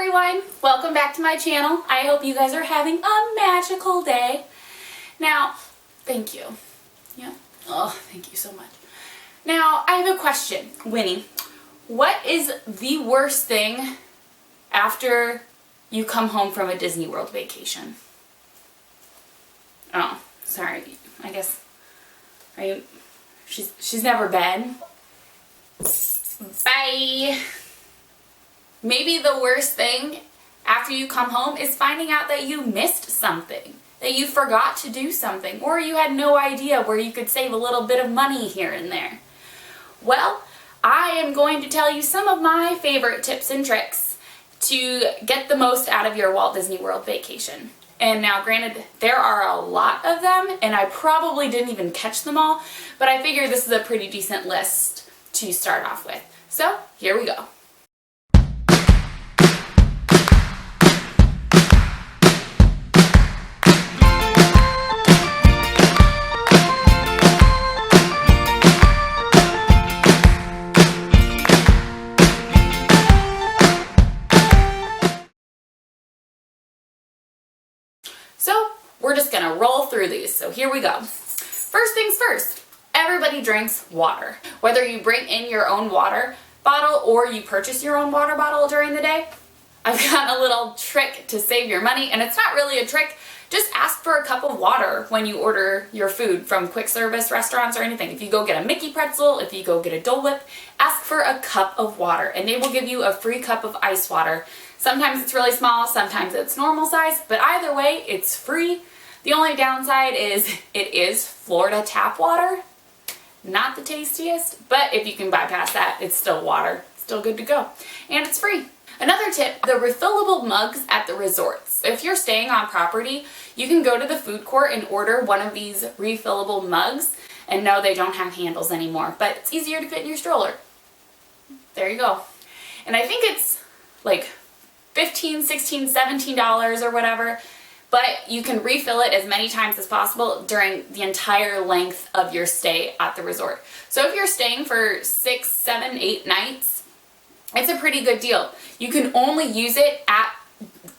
everyone, welcome back to my channel. I hope you guys are having a magical day. Now, thank you. Yeah. Oh, thank you so much. Now, I have a question. Winnie, what is the worst thing after you come home from a Disney World vacation? Oh, sorry. I guess, are you, she's never been. Bye. Maybe the worst thing after you come home is finding out that you missed something, that you forgot to do something, or you had no idea where you could save a little bit of money here and there. Well, I am going to tell you some of my favorite tips and tricks to get the most out of your Walt Disney World vacation. And now, granted, there are a lot of them, and I probably didn't even catch them all, but I figure this is a pretty decent list to start off with. So, here we go. So we're just gonna roll through these. So here we go. First things first, everybody drinks water. Whether you bring in your own water bottle or you purchase your own water bottle during the day, I've got a little trick to save your money, and it's not really a trick. Just ask for a cup of water when you order your food from quick service restaurants or anything. If you go get a Mickey pretzel, if you go get a Dole Whip, ask for a cup of water and they will give you a free cup of ice water. Sometimes it's really small, sometimes it's normal size, but either way, it's free. The only downside is it is Florida tap water. Not the tastiest, but if you can bypass that, it's still water. Still good to go. And it's free. Another tip, the refillable mugs at the resorts. If you're staying on property, you can go to the food court and order one of these refillable mugs. And no, they don't have handles anymore, but it's easier to fit in your stroller. There you go. And I think it's like $15, $16, $17 or whatever, but you can refill it as many times as possible during the entire length of your stay at the resort. So if you're staying for 6, 7, 8 nights, it's a pretty good deal. You can only use it at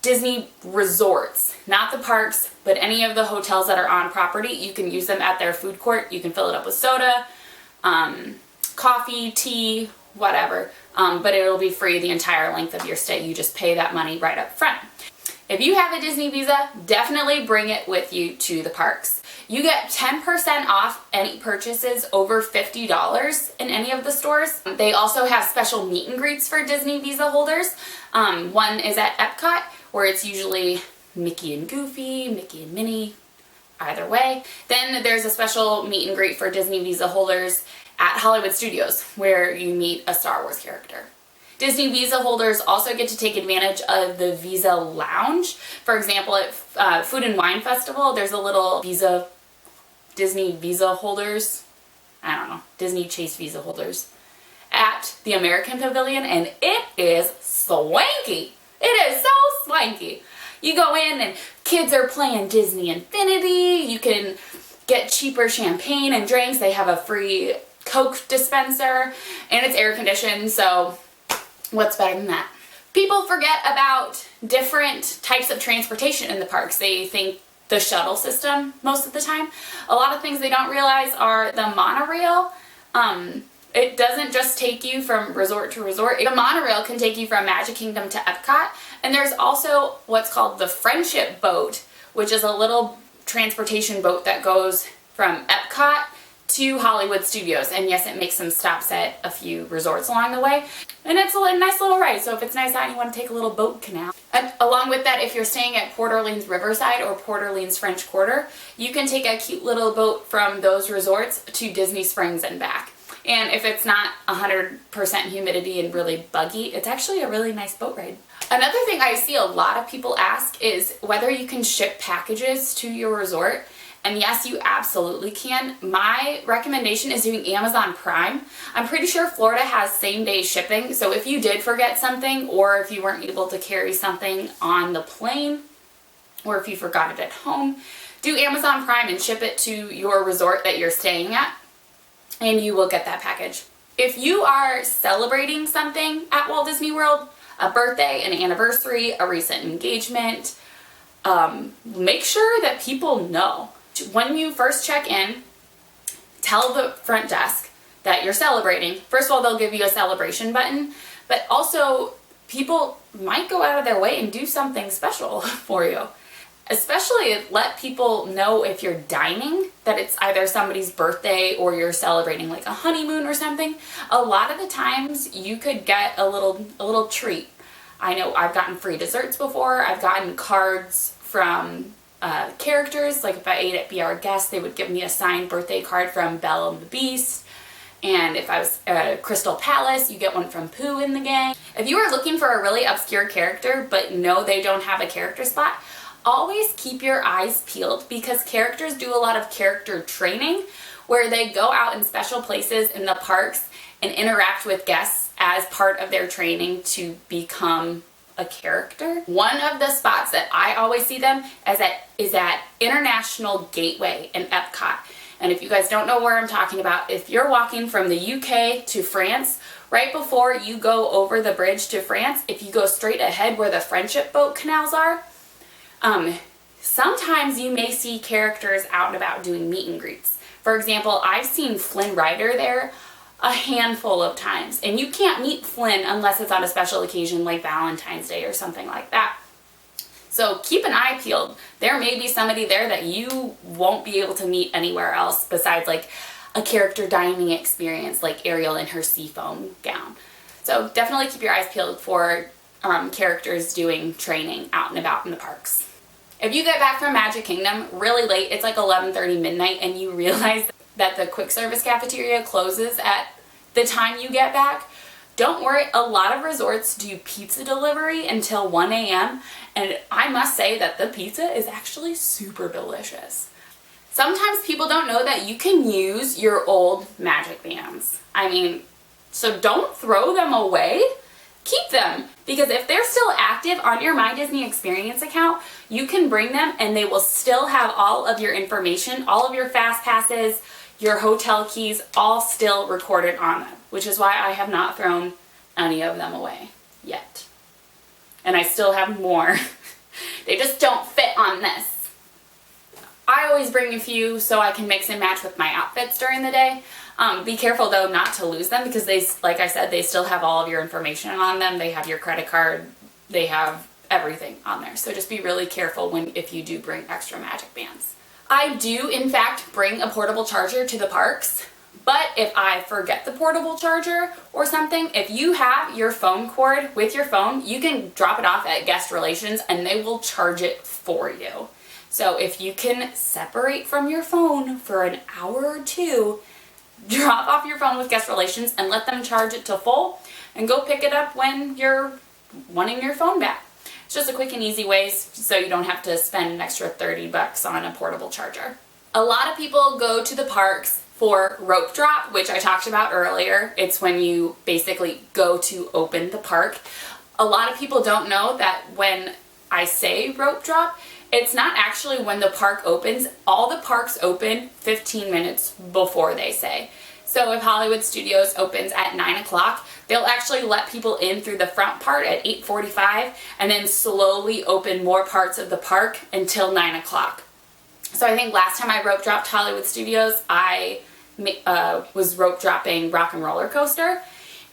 Disney resorts, not the parks, but any of the hotels that are on property. You can use them at their food court. You can fill it up with soda, coffee, tea, whatever, but it'll be free the entire length of your stay. You just pay that money right up front. If you have a Disney Visa, definitely bring it with you to the parks. You get 10% off any purchases over $50 in any of the stores. They also have special meet and greets for Disney Visa holders. One is at Epcot, where it's usually Mickey and Goofy, Mickey and Minnie, either way. Then there's a special meet and greet for Disney Visa holders at Hollywood Studios, where you meet a Star Wars character. Disney Visa holders also get to take advantage of the Visa Lounge. For example, at Food and Wine Festival, there's a little Disney Visa holders, I don't know, Disney Chase Visa holders at the American Pavilion, and it is swanky. It is so swanky. You go in and kids are playing Disney Infinity. You can get cheaper champagne and drinks. They have a free Coke dispenser, and it's air conditioned, so what's better than that? People forget about different types of transportation in the parks. They think the shuttle system most of the time. A lot of things they don't realize are the monorail. It doesn't just take you from resort to resort. The monorail can take you from Magic Kingdom to Epcot, and there's also what's called the Friendship Boat, which is a little transportation boat that goes from Epcot to Hollywood Studios, and yes, it makes some stops at a few resorts along the way, and it's a nice little ride. So if it's nice out and you want to take a little boat canal. And along with that, if you're staying at Port Orleans Riverside or Port Orleans French Quarter, you can take a cute little boat from those resorts to Disney Springs and back. And if it's not 100% humidity and really buggy, it's actually a really nice boat ride. Another thing I see a lot of people ask is whether you can ship packages to your resort. And yes, you absolutely can. My recommendation is doing Amazon Prime. I'm pretty sure Florida has same-day shipping, so if you did forget something, or if you weren't able to carry something on the plane, or if you forgot it at home, do Amazon Prime and ship it to your resort that you're staying at, and you will get that package. If you are celebrating something at Walt Disney World, a birthday, an anniversary, a recent engagement. Make sure that people know. When you first check in, tell the front desk that you're celebrating. First of all, they'll give you a celebration button, but also people might go out of their way and do something special for you. Especially let people know if you're dining that it's either somebody's birthday or you're celebrating like a honeymoon or something. A lot of the times you could get a little treat. I know I've gotten free desserts before. I've gotten cards from characters. Like if I ate at Be Our Guest, they would give me a signed birthday card from Belle and the Beast. And if I was at Crystal Palace, you get one from Pooh in the Gang. If you are looking for a really obscure character but know they don't have a character spot, always keep your eyes peeled, because characters do a lot of character training where they go out in special places in the parks and interact with guests as part of their training to become a character. One of the spots that I always see them is at International Gateway in Epcot. And if you guys don't know where I'm talking about, if you're walking from the UK to France, right before you go over the bridge to France, if you go straight ahead where the friendship boat canals are, sometimes you may see characters out and about doing meet and greets. For example, I've seen Flynn Rider there a handful of times, and you can't meet Flynn unless it's on a special occasion like Valentine's Day or something like that. So keep an eye peeled. There may be somebody there that you won't be able to meet anywhere else besides like a character dining experience like Ariel in her seafoam gown. So definitely keep your eyes peeled for characters doing training out and about in the parks. If you get back from Magic Kingdom really late, it's like 11:30 midnight, and you realize that the quick service cafeteria closes at the time you get back, don't worry. A lot of resorts do pizza delivery until 1 a.m. and I must say that the pizza is actually super delicious. Sometimes people don't know that you can use your old Magic bands. So don't throw them away. Keep them, because if they're still active on your My Disney Experience account, you can bring them and they will still have all of your information, all of your fast passes, your hotel keys, all still recorded on them, which is why I have not thrown any of them away yet. And I still have more. They just don't fit on this. I always bring a few so I can mix and match with my outfits during the day. Be careful though not to lose them, because they, like I said, they still have all of your information on them. They have your credit card, they have everything on there. So just be really careful if you do bring extra Magic bands. I do in fact bring a portable charger to the parks, but if I forget the portable charger or something, if you have your phone cord with your phone, you can drop it off at guest relations and they will charge it for you. So if you can separate from your phone for an hour or two, drop off your phone with guest relations and let them charge it to full, and go pick it up when you're wanting your phone back. It's just a quick and easy way so you don't have to spend an extra $30 on a portable charger. A lot of people go to the parks for rope drop, which I talked about earlier. It's when you basically go to open the park. A lot of people don't know that when I say rope drop, it's not actually when the park opens. All the parks open 15 minutes before they say. So if Hollywood Studios opens at 9 o'clock, they'll actually let people in through the front part at 8:45 and then slowly open more parts of the park until 9 o'clock. So I think last time I rope dropped Hollywood Studios, I was rope dropping Rock and Roller Coaster,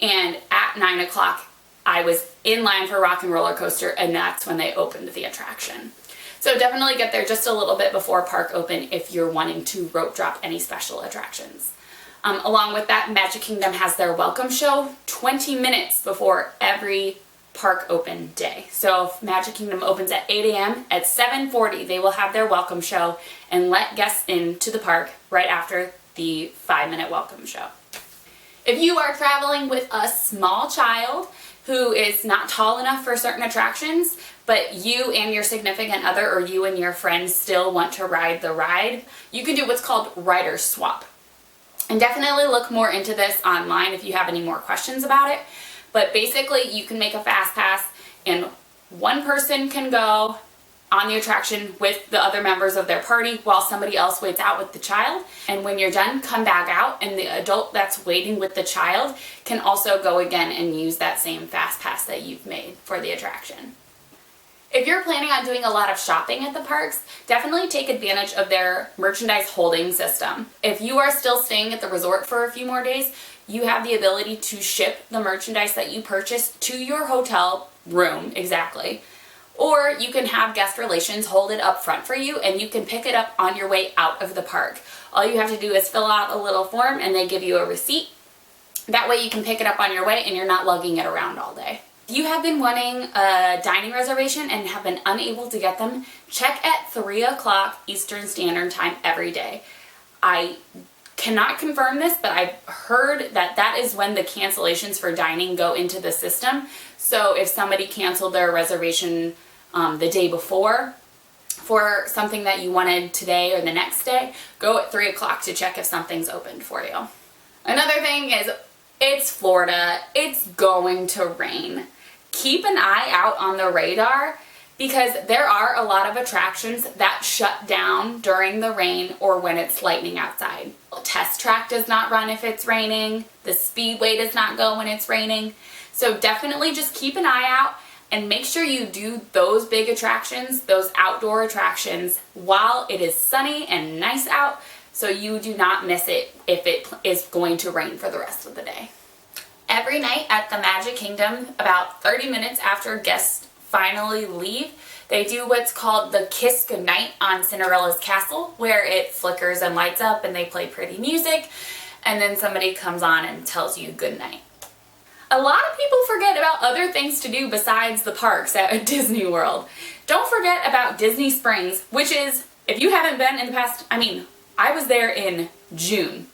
and at 9 o'clock I was in line for Rock and Roller Coaster, and that's when they opened the attraction. So definitely get there just a little bit before park open if you're wanting to rope drop any special attractions. Along with that, Magic Kingdom has their welcome show 20 minutes before every park open day. So if Magic Kingdom opens at 8 a.m., at 7:40 they will have their welcome show and let guests into the park right after the 5-minute welcome show. If you are traveling with a small child who is not tall enough for certain attractions, but you and your significant other or you and your friends still want to ride the ride, you can do what's called rider swap. And definitely look more into this online if you have any more questions about it. But basically you can make a fast pass and one person can go on the attraction with the other members of their party while somebody else waits out with the child. And when you're done, come back out, and the adult that's waiting with the child can also go again and use that same fast pass that you've made for the attraction. If you're planning on doing a lot of shopping at the parks, definitely take advantage of their merchandise holding system. If you are still staying at the resort for a few more days, you have the ability to ship the merchandise that you purchased to your hotel room, exactly. Or you can have guest relations hold it up front for you, and you can pick it up on your way out of the park. All you have to do is fill out a little form and they give you a receipt. That way you can pick it up on your way and you're not lugging it around all day. If you have been wanting a dining reservation and have been unable to get them, check at 3 o'clock Eastern Standard Time every day. I cannot confirm this, but I've heard that that is when the cancellations for dining go into the system. So if somebody canceled their reservation the day before for something that you wanted today or the next day, go at 3 o'clock to check if something's opened for you. Another thing is, it's Florida. It's going to rain. Keep an eye out on the radar because there are a lot of attractions that shut down during the rain or when it's lightning outside. Test Track does not run if it's raining. The Speedway does not go when it's raining. So definitely just keep an eye out and make sure you do those big attractions, those outdoor attractions, while it is sunny and nice out, so you do not miss it if it is going to rain for the rest of the day. Every night at the Magic Kingdom, about 30 minutes after guests finally leave, they do what's called the Kiss Goodnight on Cinderella's Castle, where it flickers and lights up and they play pretty music, and then somebody comes on and tells you goodnight. A lot of people forget about other things to do besides the parks at Disney World. Don't forget about Disney Springs, which is, if you haven't been in the past, I was there in June.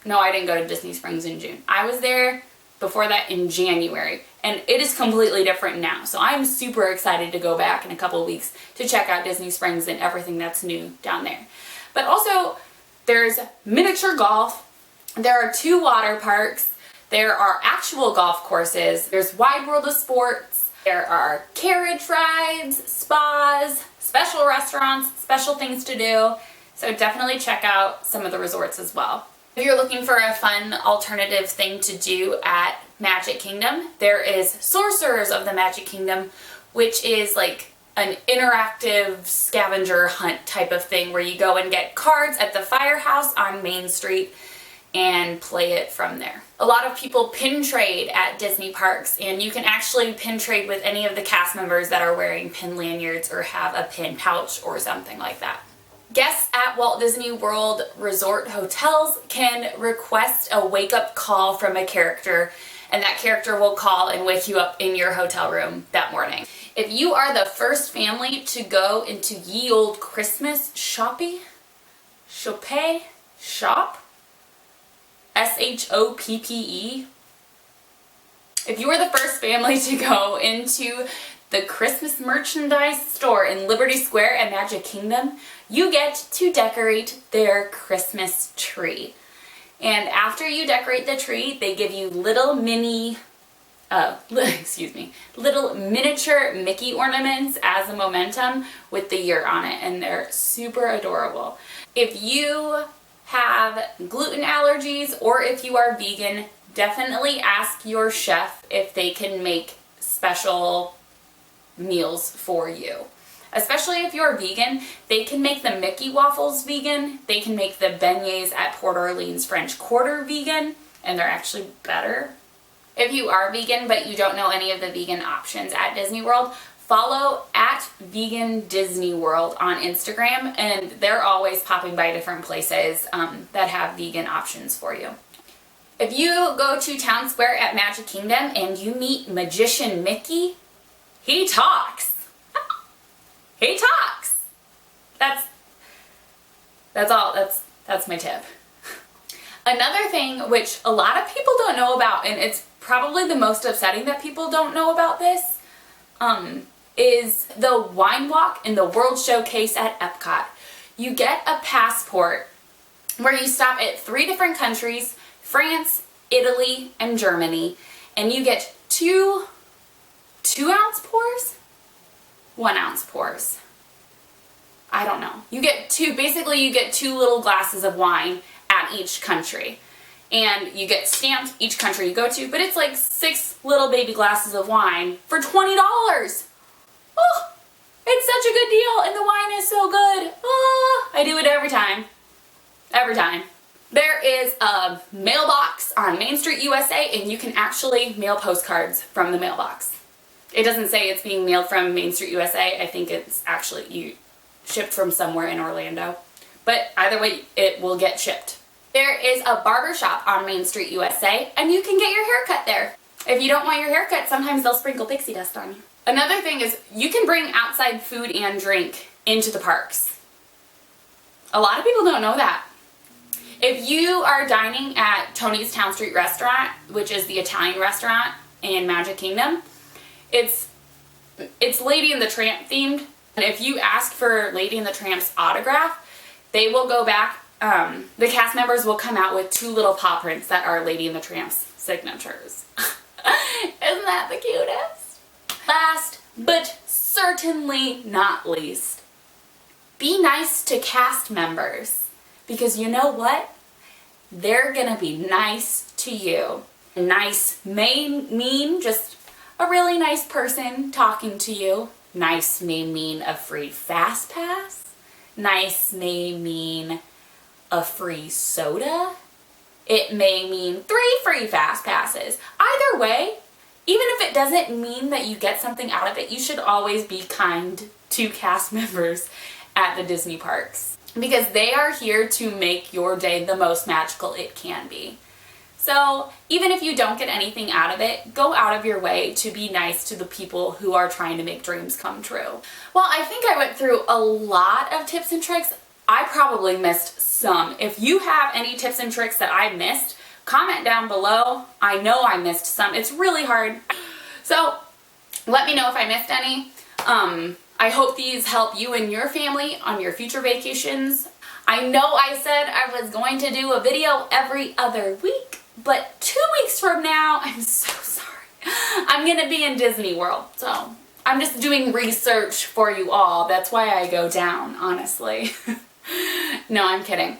No, I didn't go to Disney Springs in June. I was there before that in January, and it is completely different now. So I'm super excited to go back in a couple of weeks to check out Disney Springs and everything that's new down there. But also, there's miniature golf. There are 2 water parks. There are actual golf courses. There's Wide World of Sports. There are carriage rides, spas, special restaurants, special things to do. So definitely check out some of the resorts as well. If you're looking for a fun alternative thing to do at Magic Kingdom, there is Sorcerers of the Magic Kingdom, which is like an interactive scavenger hunt type of thing where you go and get cards at the firehouse on Main Street and play it from there. A lot of people pin trade at Disney parks, and you can actually pin trade with any of the cast members that are wearing pin lanyards or have a pin pouch or something like that. Guests at Walt Disney World resort hotels can request a wake-up call from a character, and that character will call and wake you up in your hotel room that morning. If you are the first family to go into Ye Olde Christmas shop, SHOPPE, if you are the first family to go into the Christmas merchandise store in Liberty Square at Magic Kingdom, you get to decorate their Christmas tree. And after you decorate the tree, they give you little miniature Mickey ornaments as a momentum with the year on it, and they're super adorable. If you have gluten allergies or if you are vegan, definitely ask your chef if they can make special meals for you. Especially if you're vegan, they can make the Mickey waffles vegan, they can make the beignets at Port Orleans French Quarter vegan, and they're actually better. If you are vegan but you don't know any of the vegan options at Disney World, follow at Vegan Disney World on Instagram, and they're always popping by different places that have vegan options for you. If you go to Town Square at Magic Kingdom and you meet Magician Mickey, he talks. He talks. That's all. That's my tip. Another thing which a lot of people don't know about, and it's probably the most upsetting that people don't know about this, is the wine walk in the World Showcase at Epcot. You get a passport where you stop at 3 different countries, France, Italy, and Germany, and you get 2 ounce pours? 1 ounce pours. I don't know. You get 2 little glasses of wine at each country. and you get stamped each country you go to, but it's like 6 little baby glasses of wine for $20. Oh, it's such a good deal, and the wine is so good. Oh, I do it every time. Every time. There is a mailbox on Main Street, USA, and you can actually mail postcards from the mailbox. It doesn't say it's being mailed from Main Street, USA. I think it's actually shipped from somewhere in Orlando. But either way, it will get shipped. There is a barber shop on Main Street, USA, and you can get your hair cut there. If you don't want your hair cut, sometimes they'll sprinkle pixie dust on you. Another thing is you can bring outside food and drink into the parks. A lot of people don't know that. If you are dining at Tony's Town Street Restaurant, which is the Italian restaurant in Magic Kingdom, it's Lady and the Tramp themed. And if you ask for Lady and the Tramp's autograph, they will go back, the cast members will come out with 2 little paw prints that are Lady and the Tramp's signatures. Isn't that the cutest? Last, but certainly not least, be nice to cast members, because you know what? They're gonna be nice to you. Nice may mean just a really nice person talking to you. Nice may mean a free fast pass. Nice may mean a free soda. It may mean 3 free fast passes. Either way, even if it doesn't mean that you get something out of it, you should always be kind to cast members at the Disney parks, because they are here to make your day the most magical it can be. So even if you don't get anything out of it, go out of your way to be nice to the people who are trying to make dreams come true. Well, I think I went through a lot of tips and tricks. I probably missed some. If you have any tips and tricks that I missed, comment down below. I know I missed some. It's really hard. So let me know if I missed any. I hope these help you and your family on your future vacations. I know I said I was going to do a video every other week, but 2 weeks from now, I'm so sorry, I'm gonna be in Disney World. So I'm just doing research for you all. That's why I go down, honestly. No, I'm kidding.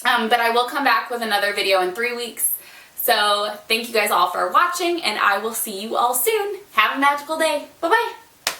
But I will come back with another video in 3 weeks. So thank you guys all for watching, and I will see you all soon. Have a magical day. Bye-bye.